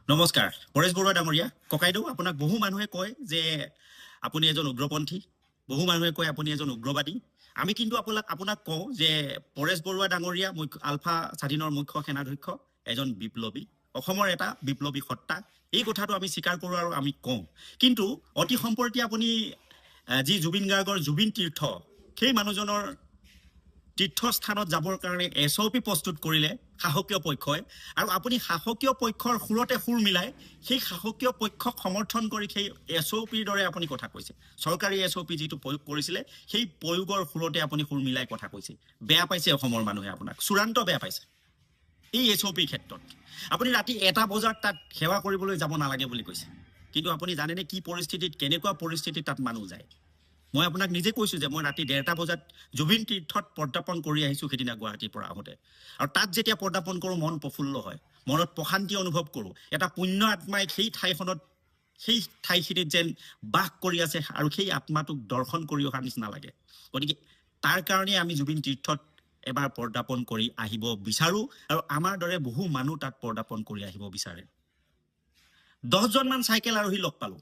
নমস্কাৰ পৰেশ বৰুৱা ডাঙৰীয়া ককাইদেউ আপোনাক বহু মানুহে কয় যে আপুনি এজন উগ্ৰপন্থী বহু মানুহে কয় আপুনি এজন উগ্ৰবাদী আমি কিন্তু আপোনাক কওঁ যে পৰেশ বৰুৱা ডাঙৰীয়া আলফা স্বাধীনৰ মুখ্য সেনাধ্যক্ষ এজন বিপ্লৱী অসমৰ এটা বিপ্লৱী সত্তা এই কথাটো আমি স্বীকাৰ কৰোঁ আৰু আমি কওঁ কিন্তু অতি সম্প্ৰতি আপুনি যি জুবিন গাৰ্গৰ জুবিন তীৰ্থ সেই মানুহজনৰ তীৰ্থস্থানত যাবৰ কাৰণে SOP প্ৰস্তুত কৰিলে শাসকীয় পক্ষই আৰু আপুনি শাসকীয় পক্ষৰ সুৰতে সুৰ মিলাই সেই শাসকীয় পক্ষক সমৰ্থন কৰি সেই SOPৰ দৰে আপুনি কথা কৈছে চৰকাৰী SOP যিটো প্ৰয়োগ কৰিছিলে সেই প্ৰয়োগৰ সুৰতে আপুনি সুৰ মিলাই কথা কৈছে বেয়া পাইছে অসমৰ মানুহে আপোনাক চূড়ান্ত বেয়া পাইছে এই SOP ক্ষেত্ৰত আপুনি ৰাতি 1টা বজাত তাত সেৱা কৰিবলৈ যাব নালাগে বুলি কৈছে কিন্তু আপুনি জানেনে কি পৰিস্থিতিত কেনেকুৱা পৰিস্থিতিত তাত মানুহ যায় মই আপোনাক নিজে কৈছো যে মই ৰাতি 1:30 বজাত জুবিন তীৰ্থত পৰ্দাপন কৰি আহিছো সেদিনা গুৱাহাটীৰ পৰা আহোঁতে আৰু তাত যেতিয়া পৰ্দাপন কৰোঁ মন প্ৰফুল্ল হয় মনত প্ৰশান্তি অনুভৱ কৰোঁ এটা পুণ্য আত্মাই সেই ঠাইখনত সেই ঠাইখিনিত যেন বাস কৰি আছে আৰু সেই আত্মাটোক দৰ্শন কৰি অহাৰ নিচিনা লাগে গতিকে তাৰ কাৰণে আমি জুবিন তীৰ্থত এবাৰ পৰ্দাপন কৰি আহিব বিচাৰো আৰু আমাৰ দৰে বহু মানুহ তাত পৰ্দাপন কৰি আহিব বিচাৰে 10 জন মান চাইকেল আৰোহী লগ পালো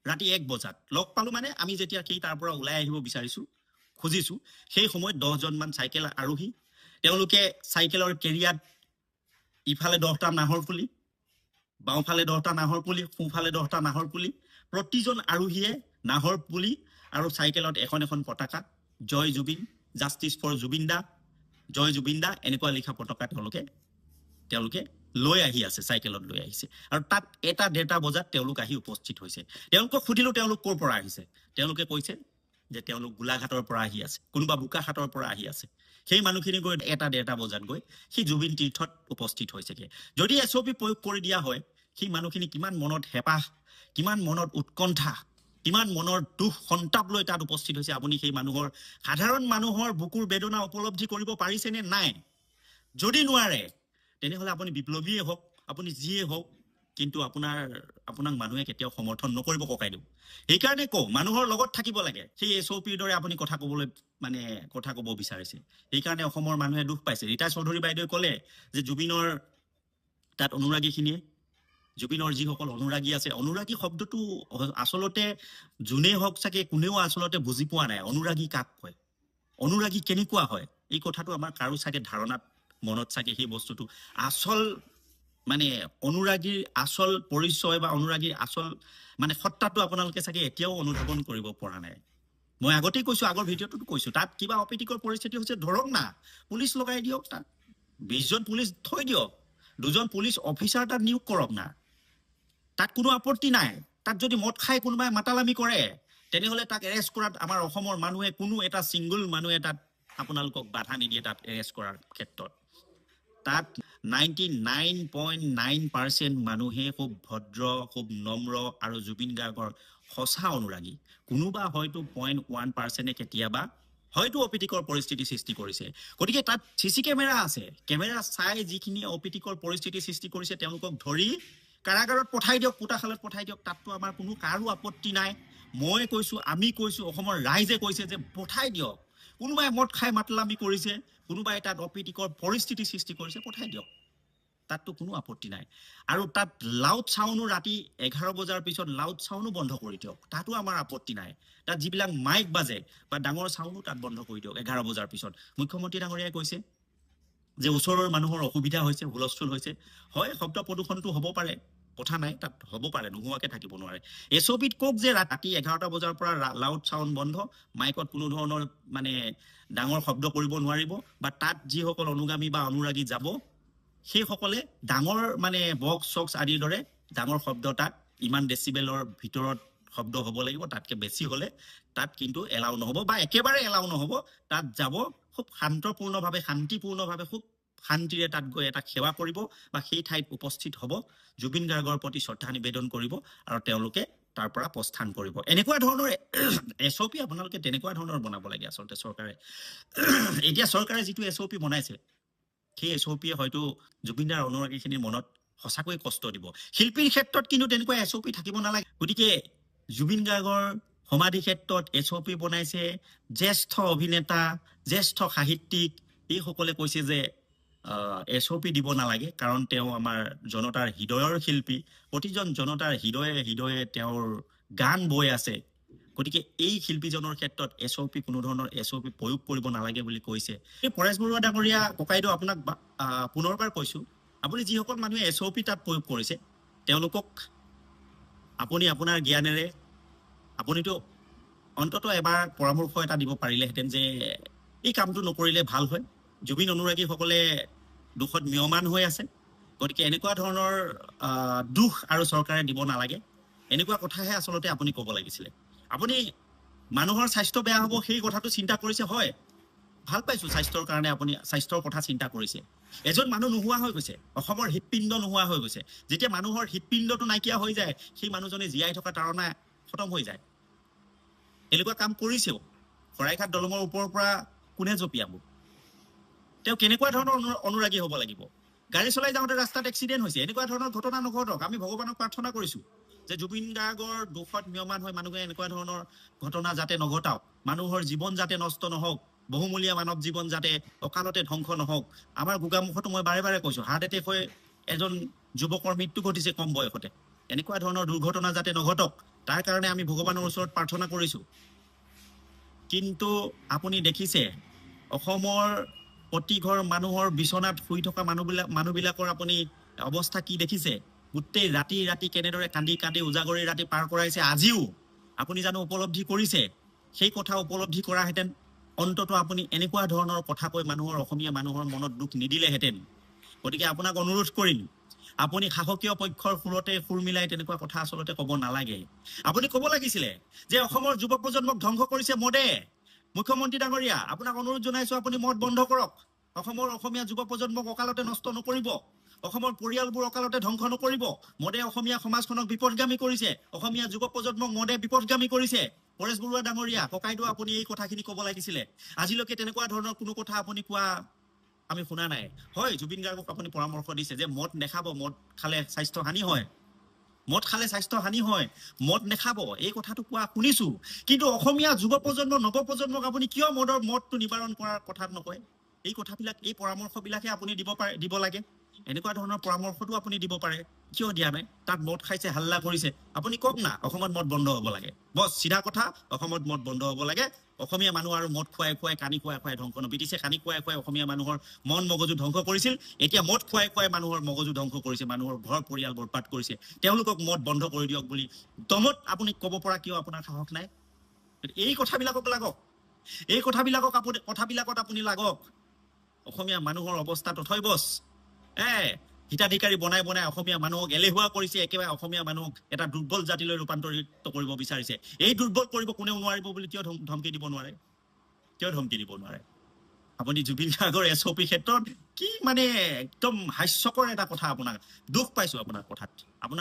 ৰাতি 1 বজাত লগ পালো মানে আমি যেতিয়া কি তাৰ পৰা ওলাই আহিব বিচাৰিছো খুজিছো সেই সময়ত 10 জন মান চাইকেল আৰোহী তেওঁলোকে চাইকেলৰ কেৰিয়াত ইফালে 10টা নাহৰ পুলি বাওঁফালে 10টা নাহৰ পুলি সোঁফালে 10টা নাহৰ পুলি প্ৰতিজন আৰোহীয়ে নাহৰ পুলি আৰু চাইকেলত এখন এখন পতাকা জয় জুবিন জাষ্টিস ফৰ জুবিন দা জয় জুবিন দা এনেকুৱা লিখা পতাকা তেওঁলোকে লৈ আহি আছে চাইকেলত লৈ আহিছে আৰু তাত 1:30 বজাত তেওঁলোক আহি উপস্থিত হৈছে তেওঁলোকক সুধিলো তেওঁলোক ক'ৰ পৰা আহিছে তেওঁলোকে কৈছে যে তেওঁলোক গোলাঘাটৰ পৰা আহি আছে কোনোবা বোকাখাটৰ পৰা আহি আছে সেই মানুহখিনি গৈ 1:30 বজাত গৈ সেই জুবিন তীৰ্থত উপস্থিত হৈছেগে যদি SOP প্ৰয়োগ কৰি দিয়া হয় সেই মানুহখিনি কিমান মনত হেপাহ কিমান মনত উৎকণ্ঠা কিমান মনৰ দুখ সন্তাপ লৈ তাত উপস্থিত হৈছে আপুনি সেই মানুহৰ সাধাৰণ মানুহৰ বুকুৰ বেদনা উপলব্ধি কৰিব পাৰিছে নে নাই যদি নোৱাৰে তেনেহলে আপুনি বিপ্লৱীয়ে হওক আপুনি যিয়ে হওক কিন্তু আপোনাক মানুহে কেতিয়াও সমৰ্থন নকৰিব ককাইদেউ সেইকাৰণে কওঁ মানুহৰ লগত থাকিব লাগে সেই SOPৰ দৰে আপুনি কথা ক'ব বিচাৰিছে সেইকাৰণে অসমৰ মানুহে দুখ পাইছে ৰীতা চৌধুৰী বাইদেৱে ক'লে যে জুবিনৰ তাত অনুৰাগীখিনিয়ে জুবিনৰ যিসকল অনুৰাগী আছে অনুৰাগী শব্দটো আচলতে যোনেই হওক চাগে কোনেও আচলতে বুজি পোৱা নাই অনুৰাগী কাক কয় অনুৰাগী কেনেকুৱা হয় এই কথাটো আমাৰ কাৰো চাগে ধাৰণাত মনত চাগে সেই বস্তুটো আসল মানে অনুৰাগীৰ আসল পৰিচয় বা অনুৰাগীৰ আসল মানে সত্তাটো আপোনালোকে চাগে এতিয়াও অনুধাৱন কৰিব পৰা নাই মই আগতেই কৈছো আগৰ ভিডিঅ'টোত কৈছো তাত কিবা অপ্ৰীতিকৰ পৰিস্থিতি হৈছে ধৰক না পুলিচ লগাই দিয়ক তাত 20 জন পুলিচ থৈ দিয়ক 2 জন পুলিচ অফিচাৰ তাত নিয়োগ কৰক না তাত কোনো আপত্তি নাই তাত যদি মদ খাই কোনোবাই মাতালামি কৰে তেনেহলে তাক এৰেষ্ট কৰাত আমাৰ অসমৰ মানুহে কোনো এটা সিঙ্গল মানুহে তাত আপোনালোকক বাধা নিদিয়ে তাত এৰেষ্ট কৰাৰ ক্ষেত্ৰত তাত 99.9% মানুহে খুব ভদ্ৰ খুব নম্ৰ আৰু জুবিন গাৰ্গৰ সঁচা অনুৰাগী কোনোবা হয়তো 0.1% কেতিয়াবা হয়তো অপ্ৰীতিকৰ পৰিস্থিতি সৃষ্টি কৰিছে গতিকে তাত CC কেমেৰা আছে কেমেৰা চাই যিখিনি অপ্ৰীতিকৰ পৰিস্থিতি সৃষ্টি কৰিছে তেওঁলোকক ধৰি কাৰাগাৰত পঠাই দিয়ক পোটাখালত পঠাই দিয়ক তাততো আমাৰ কোনো কাৰো আপত্তি নাই মই কৈছো আমি কৈছো অসমৰ ৰাইজে কৈছে যে পঠাই দিয়ক কোনোবাই মদ খাই মাতলামি কৰিছে কোনোবাই তাত অপ্ৰীতিকৰ পৰিস্থিতি সৃষ্টি কৰিছে পঠাই দিয়ক তাততো কোনো আপত্তি নাই আৰু তাত লাউড সাউন্ডো ৰাতি 11 বজাৰ পিছত লাউড সাউন্ডো বন্ধ কৰি দিয়ক তাতো আমাৰ আপত্তি নাই তাত যিবিলাক মাইক বাজে বা ডাঙৰ সাউন্ডো তাত বন্ধ কৰি দিয়ক 11 বজাৰ পিছত মুখ্যমন্ত্ৰী ডাঙৰীয়াই কৈছে যে ওচৰৰ মানুহৰ অসুবিধা হৈছে হুলস্থুল হৈছে হয় শব্দ প্ৰদূষণটো হ'ব পাৰে কথা নাই তাত হ'ব পাৰে নোহোৱাকে থাকিব নোৱাৰে SOPত কক যে ৰাতি 11টা বজাৰ পৰা লাউড সাউন্ড বন্ধ মাইকত কোনো ধৰণৰ মানে ডাঙৰ শব্দ কৰিব নোৱাৰিব বা তাত যিসকল অনুগামী বা অনুৰাগী যাব সেইসকলে ডাঙৰ মানে বক্স চক্স আদিৰ দৰে ডাঙৰ শব্দ তাত ইমান ডেসিবেলৰ ভিতৰত শব্দ হ'ব লাগিব তাতকে বেছি হলে তাত কিন্তু এলাউ নহব বা একেবাৰে এলাউ নহব তাত যাব খুব শান্তিপূৰ্ণভাৱে খুব শান্তিৰে তাত গৈ এটা সেৱা কৰিব বা সেই ঠাইত উপস্থিত হ'ব জুবিন গাৰ্গৰ প্ৰতি শ্ৰদ্ধা নিবেদন কৰিব আৰু তেওঁলোকে তাৰ পৰা প্ৰস্থান কৰিব এনেকুৱা ধৰণৰ SOP আপোনালোকে তেনেকুৱা ধৰণৰ বনাব লাগে আচলতে চৰকাৰে এতিয়া চৰকাৰে যিটো SOP বনাইছে সেই SOPয়ে হয়তো জুবিনদাৰ অনুৰাগীখিনিৰ মনত সঁচাকৈ কষ্ট দিব শিল্পীৰ ক্ষেত্ৰত কিন্তু তেনেকুৱা SOP থাকিব নালাগে গতিকে জুবিন গাৰ্গৰ সমাধি ক্ষেত্ৰত SOP বনাইছে জ্যেষ্ঠ অভিনেতা জ্যেষ্ঠ সাহিত্যিক এইসকলে কৈছে যে SOP দিব নালাগে, কাৰণ তেওঁ আমাৰ জনতাৰ হৃদয়ৰ শিল্পী। প্ৰতিজন জনতাৰ হৃদয়ে হৃদয়ে তেওঁৰ গান বৈ আছে। গতিকে এই শিল্পীজনৰ ক্ষেত্ৰত SOP কোনো ধৰণৰ SOP প্ৰয়োগ কৰিব নালাগে বুলি কৈছে। এই পৰেশ বৰুৱা ডাঙৰীয়া ককাইদেউ, আপোনাক পুনৰবাৰ কৈছো, আপুনি যিসকল মানুহে SOP তাত প্ৰয়োগ কৰিছে তেওঁলোকক আপুনি আপোনাৰ জ্ঞানেৰে আপুনিতো অন্তত এবাৰ পৰামৰ্শ এটা দিব পাৰিলেহেঁতেন যে এই কামটো নকৰিলে ভাল হয়। জুবিন অনুৰাগীসকলে দুখত ম্ৰিয়মান হৈ আছে। গতিকে এনেকুৱা ধৰণৰ দুখ আৰু চৰকাৰে দিব নালাগে, এনেকুৱা কথাহে আচলতে আপুনি ক'ব লাগিছিলে। আপুনি মানুহৰ স্বাস্থ্য বেয়া হ'ব সেই কথাটো চিন্তা কৰিছে, হয়, ভাল পাইছো স্বাস্থ্যৰ কাৰণে আপুনি স্বাস্থ্যৰ কথা চিন্তা কৰিছে। এজন মানুহ নোহোৱা হৈ গৈছে, অসমৰ হৃদপিণ্ড নোহোৱা হৈ গৈছে। যেতিয়া মানুহৰ হৃদপিণ্ডটো নাইকিয়া হৈ যায়, সেই মানুহজনে জীয়াই থকা তাৰণা খতম হৈ যায়। এনেকুৱা কাম কৰিছেও। শৰাইঘাট দলঙৰ ওপৰৰ পৰা কোনে জঁপিয়াব? তেওঁ কেনেকুৱা ধৰণৰ অনুৰাগী হ'ব লাগিব? গাড়ী চলাই যাওঁতে ৰাস্তাত এক্সিডেণ্ট হৈছে, এনেকুৱা ধৰণৰ ঘটনা নঘটক। আমি ভগৱানক প্ৰাৰ্থনা কৰিছো যে জুবিন গাৰ্গৰ দুখত ম্ৰিয়মান হৈ মানুহে এনেকুৱা ধৰণৰ ঘটনা যাতে নঘটাওক, মানুহৰ জীৱন যাতে নষ্ট নহওক, বহুমূলীয়া মানৱ জীৱন যাতে অকালতে ধ্বংস নহওক। আমাৰ গোগামুখতো মই বাৰে বাৰে কৈছো, হাৰ্ট এটেক হৈ এজন যুৱকৰ মৃত্যু ঘটিছে কম বয়সতে। এনেকুৱা ধৰণৰ দুৰ্ঘটনা যাতে নঘটক, তাৰ কাৰণে আমি ভগৱানৰ ওচৰত প্ৰাৰ্থনা কৰিছো। কিন্তু আপুনি দেখিছে অসমৰ প্ৰতি ঘৰ মানুহৰ বিচনাত শুই থকা মানুহবিলাকৰ আপুনি অৱস্থা কি দেখিছে? গোটেই ৰাতি ৰাতি কেনেদৰে কান্দি কান্দি উজাগৰি ৰাতি পাৰ কৰাইছে। আজিও আপুনি জানো উপলব্ধি কৰিছে? সেই কথা উপলব্ধি কৰাহেঁতেন অন্তত আপুনি এনেকুৱা ধৰণৰ কথা কৈ মানুহৰ অসমীয়া মানুহৰ মনত দুখ নিদিলেহেঁতেন। গতিকে আপোনাক অনুৰোধ কৰিম, আপুনি শাসকীয় পক্ষৰ সুৰতে সুৰ মিলাই তেনেকুৱা কথা আচলতে ক'ব নালাগে। আপুনি ক'ব লাগিছিলে যে অসমৰ যুৱ প্ৰজন্মক ধ্বংস কৰিছে মদে। মুখ্যমন্ত্ৰী ডাঙৰীয়া, আপোনাক অনুৰোধ জনাইছো, আপুনি মদ বন্ধ কৰক। অসমৰ অসমীয়া যুৱ প্ৰজন্মক অকালতে নষ্ট নকৰিব। অসমৰ পৰিয়ালবোৰ অকালতে ধ্বংস নকৰিব। মদে অসমীয়া সমাজখনক বিপদগামী কৰিছে, অসমীয়া যুৱ প্ৰজন্মক মদে বিপদগামী কৰিছে। পৰেশ বৰুৱা ডাঙৰীয়া ককাইদেউ, আপুনি এই কথাখিনি ক'ব লাগিছিলে। আজিলৈকে তেনেকুৱা ধৰণৰ কোনো কথা আপুনি কোৱা আমি শুনা নাই। হয়, জুবিন গাৰ্গক আপুনি পৰামৰ্শ দিছে যে মদ নেখাব, মদ খালে স্বাস্থ্য হানি হয়, মদ খালে স্বাস্থ্য হানি হয়, মদ নেখাব, এই কথাটো কোৱা শুনিছো। কিন্তু অসমীয়া যুৱ প্ৰজন্ম নৱপ্ৰজন্মক আপুনি কিয় মদটো নিবাৰণ কৰাৰ কথা নকয়? এই কথাবিলাক, এই পৰামৰ্শবিলাকে আপুনি দিব লাগে। এনেকুৱা ধৰণৰ পৰামৰ্শটো আপুনি দিব পাৰে, কিয় দিয়া নাই? তাত মদ খাইছে, হাল্লা কৰিছে, আপুনি কওক না অসমত মদ বন্ধ হ'ব লাগে। বছ চিধা কথা, অসমত মদ বন্ধ হ'ব লাগে। অসমীয়া মানুহ আৰু মদ খুৱাই খুৱাই, কানি খুৱাই খুৱাই ধ্বংস ব্ৰিটিছে কানি খুৱাই খুৱাই অসমীয়া মানুহৰ মন মগজু ধ্বংস কৰিছিল। এতিয়া মদ খুৱাই খুৱাই মানুহৰ মগজু ধ্বংস কৰিছে, মানুহৰ ঘৰ পৰিয়াল বৰবাদ কৰিছে। তেওঁলোকক মদ বন্ধ কৰি দিয়ক বুলি দমত আপুনি ক'ব পৰা কিয় আপোনাৰ সাহস নাই? এই কথাবিলাকক লাগক, এই কথাবিলাকত আপুনি লাগক। অসমীয়া মানুহৰ অৱস্থা তথৈবচ। হিতাধিকাৰী বনাই বনাই অসমীয়া মানুহক এলেহুৱা কৰিছে, একেবাৰে অসমীয়া মানুহক এটা দুৰ্বল জাতিলৈ ৰূপান্তৰিত কৰিব বিচাৰিছে। এই দুৰ্বল কৰিব কোনেও নোৱাৰিব বুলি কিয় ধমকি দিব নোৱাৰে? কিয় ধমকি দিব নোৱাৰে? আপুনি জুবিন গাৰ্গৰ SOP ক্ষেত্ৰত কি মানে একদম হাস্যকৰ এটা কথা। আপোনাক দুখ পাইছো, আপোনাৰ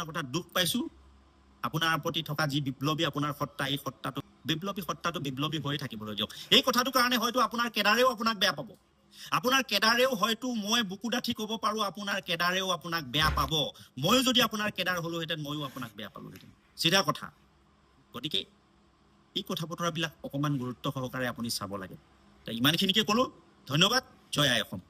কথাত দুখ পাইছো। আপোনাৰ প্ৰতি থকা যি বিপ্লৱী আপোনাৰ সত্তা, এই সত্তাটো বিপ্লৱী হৈ থাকিবলৈ দিয়ক। এই কথাটোৰ কাৰণে হয়তো আপোনাৰ কেডাৰেও আপোনাক বেয়া পাব। আপোনাৰ কেডাৰেও হয়তো, মই বুকু ডাঠি ক'ব পাৰো, আপোনাৰ কেডাৰেও আপোনাক বেয়া পাব। ময়ো যদি আপোনাৰ কেডাৰ হলোহেঁতেন, ময়ো আপোনাক বেয়া পালোহেঁতেন, চিধা কথা। গতিকে এই কথা বতৰাবিলাক অকণমান গুৰুত্ব সহকাৰে আপুনি চাব লাগে। ইমানখিনিকে ক'লো, ধন্যবাদ। জয় আই অসম।